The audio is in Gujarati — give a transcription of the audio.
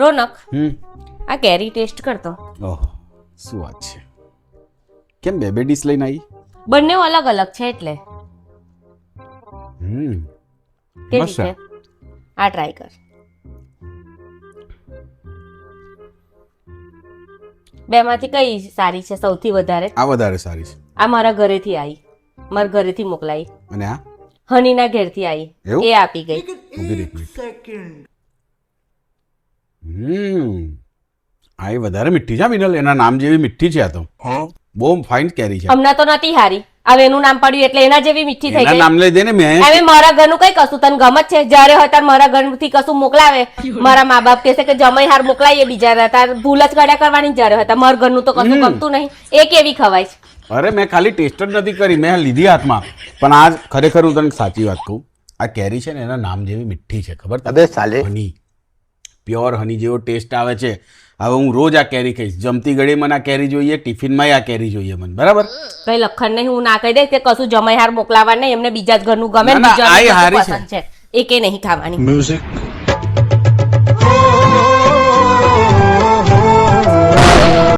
રોનક આ કેરી ટેસ્ટ કરતો. ઓહો શું વાત છે. કેમ બે બે ડીશ લઈને આવી? બંને અલગ અલગ છે એટલે. કેવી મસ્ત છે? આ ટ્રાય કર. બેમાંથી કઈ સારી છે સૌથી વધારે? આ વધારે સારી છે. આ મારા ઘરેથી આવી, મારા ઘરેથી મોકલાઈ, અને આ હનીના ઘેરથી આવી, એવું? એ આપી ગઈ. ઊભી રહી એક મિનિટ. આ એ વધારે મીઠી છે મિનલ, એના નામ જેવી મીઠી છે. આ તો બહુ ફાઇન કેરી છે. હમણાં તો નથી હારી, હવે એનું નામ પડ્યું એટલે એના જેવી મીઠી થઈ એના ગઈ. નામ લઈ દે ને. મેં હવે મારા ઘરનું કઈ કશું તને ગમત છે? જ્યારે હોય ત્યારે મારા ઘરથી કશું મોકલાવે, મારા મા બાપ કહેશે કે જમાઈ હાર મોકલાઈએ બીજા, તાર ભૂલ જ કર્યા કરવાની. જ્યારે હોય મારા ઘરનું તો કશું ગમતું નહીં. એ કેવી ખવાય છે? અરે મેં ખાલી ટેસ્ટ જ નથી કરી, મેં લીધી હાથમાં. પણ આ ખરેખર હું તને સાચી વાત કહું, આ કેરી છે ને એના નામ જેવી મીઠી છે. ખબર? અબે સાલે હની, પ્યોર હની જેવો ટેસ્ટ આવે છે. હવે હું રોજ આ કેરી ખાઈશ. જમતી ઘડી મને આ કેરી જોઈએ, ટિફિનમાં આ કેરી જોઈએ મને. બરાબર? કઈ લખણ નહીં, હું ના કહી દઈશ કે કશું જમાઈ હાર મોકલાવા નહીં, એમને બીજા જ ઘરનું ગમે, ના, ના, બીજાનું આ બધું હારી છે. પસંદ છે, એ કે નહીં ખાવાની. મ્યુઝિક